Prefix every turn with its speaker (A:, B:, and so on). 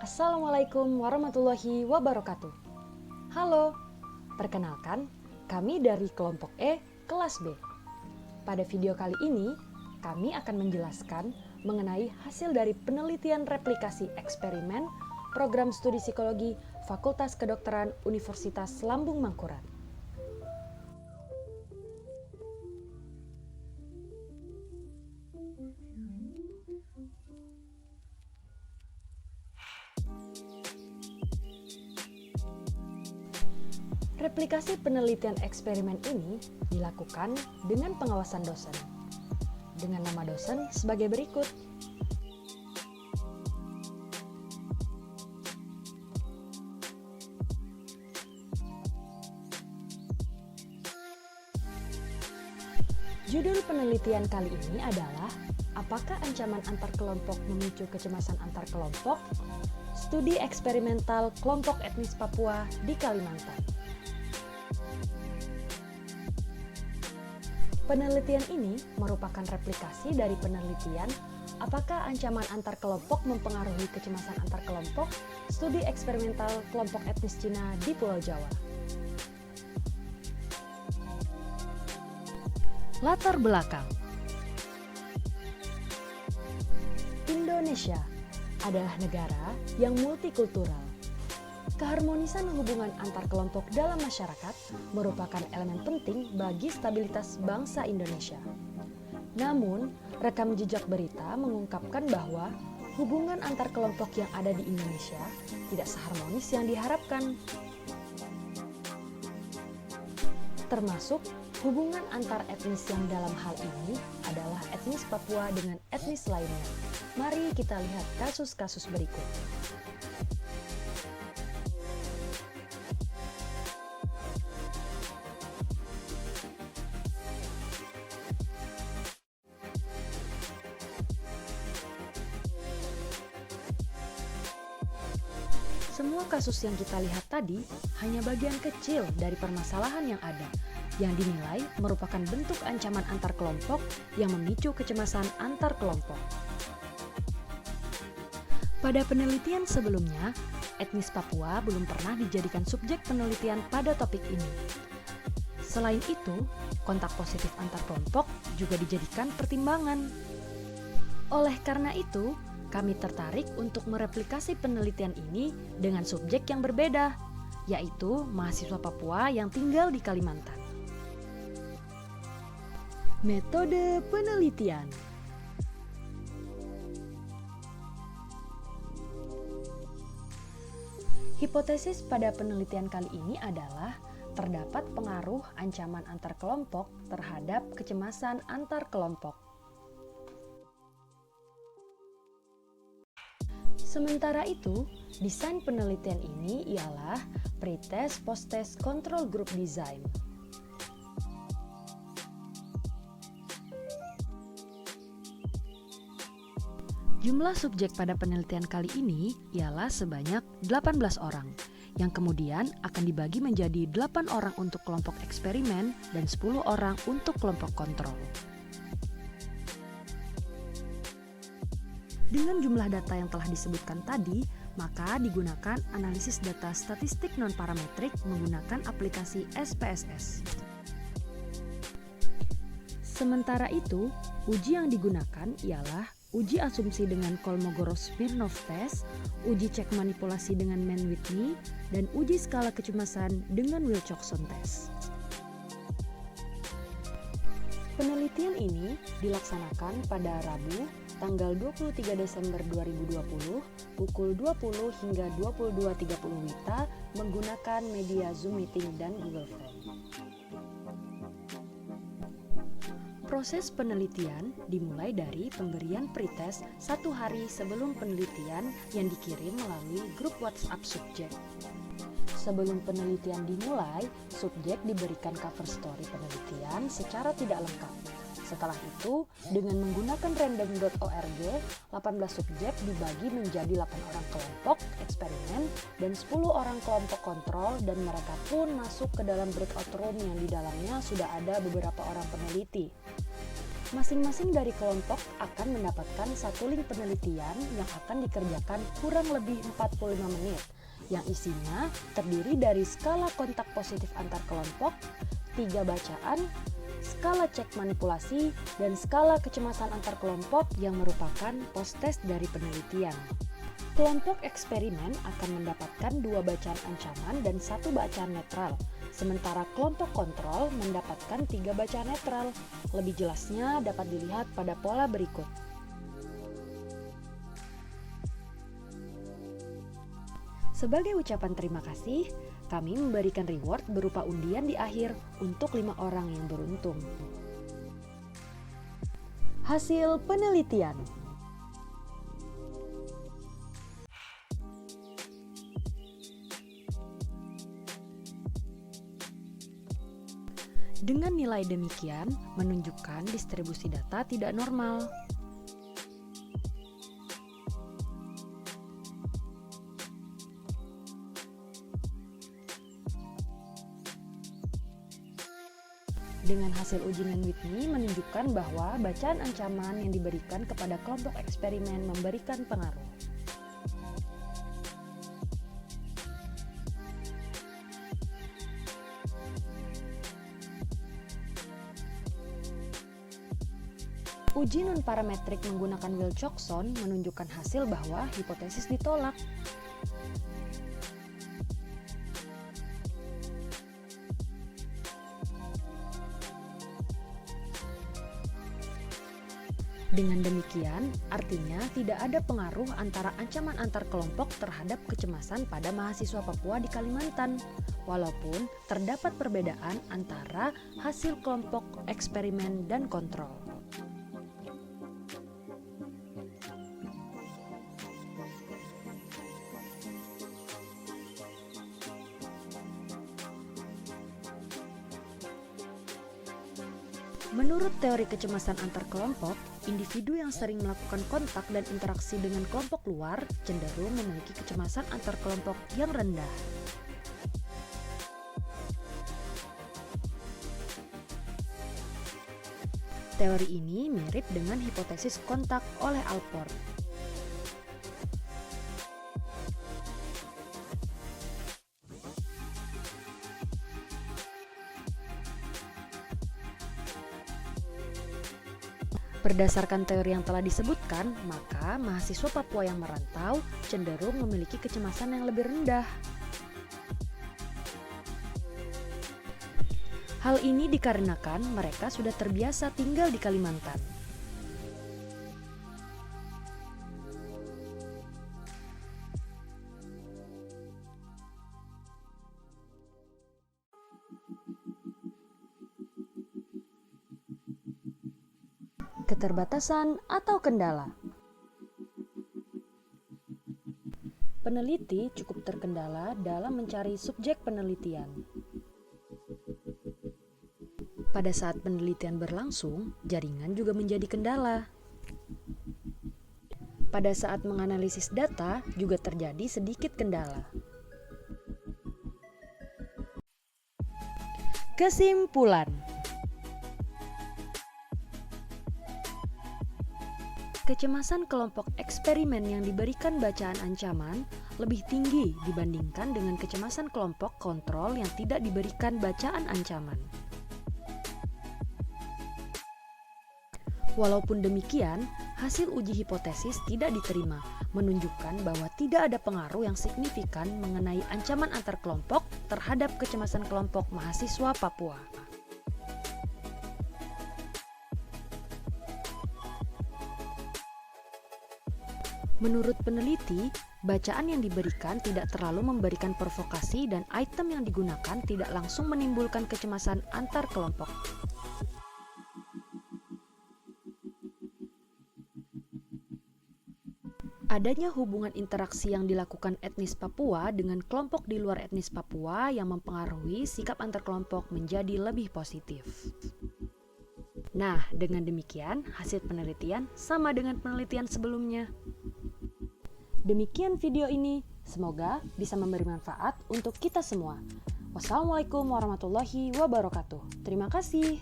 A: Assalamualaikum warahmatullahi wabarakatuh. Halo, perkenalkan, kami dari kelompok E, kelas B. Pada video kali ini, kami akan menjelaskan mengenai hasil dari penelitian replikasi eksperimen program studi psikologi Fakultas Kedokteran Universitas Lambung Mangkurat. Replikasi penelitian eksperimen ini dilakukan dengan pengawasan dosen, dengan nama dosen sebagai berikut. Judul penelitian kali ini adalah apakah ancaman antar kelompok memicu kecemasan antar kelompok? Studi eksperimental kelompok etnis Papua di Kalimantan. Penelitian ini merupakan replikasi dari penelitian apakah ancaman antar kelompok mempengaruhi kecemasan antar kelompok, studi eksperimental kelompok etnis Cina di Pulau Jawa. Latar belakang. Indonesia adalah negara yang multikultural. Keharmonisan hubungan antar kelompok dalam masyarakat merupakan elemen penting bagi stabilitas bangsa Indonesia. Namun, rekam jejak berita mengungkapkan bahwa hubungan antar kelompok yang ada di Indonesia tidak seharmonis yang diharapkan. Termasuk hubungan antar etnis yang dalam hal ini adalah etnis Papua dengan etnis lainnya. Mari kita lihat kasus-kasus berikut. Semua kasus yang kita lihat tadi hanya bagian kecil dari permasalahan yang ada, yang dinilai merupakan bentuk ancaman antar kelompok yang memicu kecemasan antar kelompok. Pada penelitian sebelumnya, etnis Papua belum pernah dijadikan subjek penelitian pada topik ini. Selain itu, kontak positif antar kelompok juga dijadikan pertimbangan. Oleh karena itu, kami tertarik untuk mereplikasi penelitian ini dengan subjek yang berbeda, yaitu mahasiswa Papua yang tinggal di Kalimantan. Metode penelitian. Hipotesis pada penelitian kali ini adalah terdapat pengaruh ancaman antar kelompok terhadap kecemasan antar kelompok. Sementara itu, desain penelitian ini ialah pretest post-test control group design. Jumlah subjek pada penelitian kali ini ialah sebanyak 18 orang, yang kemudian akan dibagi menjadi 8 orang untuk kelompok eksperimen dan 10 orang untuk kelompok kontrol. Dengan jumlah data yang telah disebutkan tadi, maka digunakan analisis data statistik non-parametrik menggunakan aplikasi SPSS. Sementara itu, uji yang digunakan ialah uji asumsi dengan Kolmogorov-Smirnov test, uji cek manipulasi dengan Mann-Whitney, dan uji skala kecemasan dengan Wilcoxon test. Penelitian ini dilaksanakan pada Rabu, tanggal 23 Desember 2020, pukul 20 hingga 22.30 WITA menggunakan media Zoom Meeting dan Google Form. Proses penelitian dimulai dari pemberian pretest 1 hari sebelum penelitian yang dikirim melalui grup WhatsApp subjek. Sebelum penelitian dimulai, subjek diberikan cover story penelitian secara tidak lengkap. Setelah itu, dengan menggunakan random.org, 18 subjek dibagi menjadi 8 orang kelompok eksperimen dan 10 orang kelompok kontrol, dan mereka pun masuk ke dalam breakout room yang di dalamnya sudah ada beberapa orang peneliti. Masing-masing dari kelompok akan mendapatkan satu link penelitian yang akan dikerjakan kurang lebih 45 menit, yang isinya terdiri dari skala kontak positif antar kelompok, 3 bacaan, skala cek manipulasi, dan skala kecemasan antar kelompok yang merupakan post-test dari penelitian. Kelompok eksperimen akan mendapatkan 2 bacaan ancaman dan 1 bacaan netral, sementara kelompok kontrol mendapatkan 3 bacaan netral. Lebih jelasnya dapat dilihat pada pola berikut. Sebagai ucapan terima kasih, kami memberikan reward berupa undian di akhir untuk 5 orang yang beruntung. Hasil penelitian. Dengan nilai demikian, menunjukkan distribusi data tidak normal. Dengan hasil uji Mann-Whitney menunjukkan bahwa bacaan ancaman yang diberikan kepada kelompok eksperimen memberikan pengaruh. Uji non-parametrik menggunakan Wilcoxon menunjukkan hasil bahwa hipotesis ditolak. Dengan demikian, artinya tidak ada pengaruh antara ancaman antar kelompok terhadap kecemasan pada mahasiswa Papua di Kalimantan, walaupun terdapat perbedaan antara hasil kelompok eksperimen dan kontrol. Menurut teori kecemasan antar kelompok, individu yang sering melakukan kontak dan interaksi dengan kelompok luar cenderung memiliki kecemasan antar kelompok yang rendah. Teori ini mirip dengan hipotesis kontak oleh Alport. Berdasarkan teori yang telah disebutkan, maka mahasiswa Papua yang merantau cenderung memiliki kecemasan yang lebih rendah. Hal ini dikarenakan mereka sudah terbiasa tinggal di Kalimantan. Keterbatasan atau kendala. Peneliti cukup terkendala dalam mencari subjek penelitian. Pada saat penelitian berlangsung, jaringan juga menjadi kendala. Pada saat menganalisis data, juga terjadi sedikit kendala. Kesimpulan. Kecemasan kelompok eksperimen yang diberikan bacaan ancaman lebih tinggi dibandingkan dengan kecemasan kelompok kontrol yang tidak diberikan bacaan ancaman. Walaupun demikian, hasil uji hipotesis tidak diterima, menunjukkan bahwa tidak ada pengaruh yang signifikan mengenai ancaman antar kelompok terhadap kecemasan kelompok mahasiswa Papua. Menurut peneliti, bacaan yang diberikan tidak terlalu memberikan provokasi dan item yang digunakan tidak langsung menimbulkan kecemasan antar kelompok. Adanya hubungan interaksi yang dilakukan etnis Papua dengan kelompok di luar etnis Papua yang mempengaruhi sikap antar kelompok menjadi lebih positif. Nah, dengan demikian hasil penelitian sama dengan penelitian sebelumnya. Demikian video ini, semoga bisa memberi manfaat untuk kita semua. Wassalamualaikum warahmatullahi wabarakatuh. Terima kasih.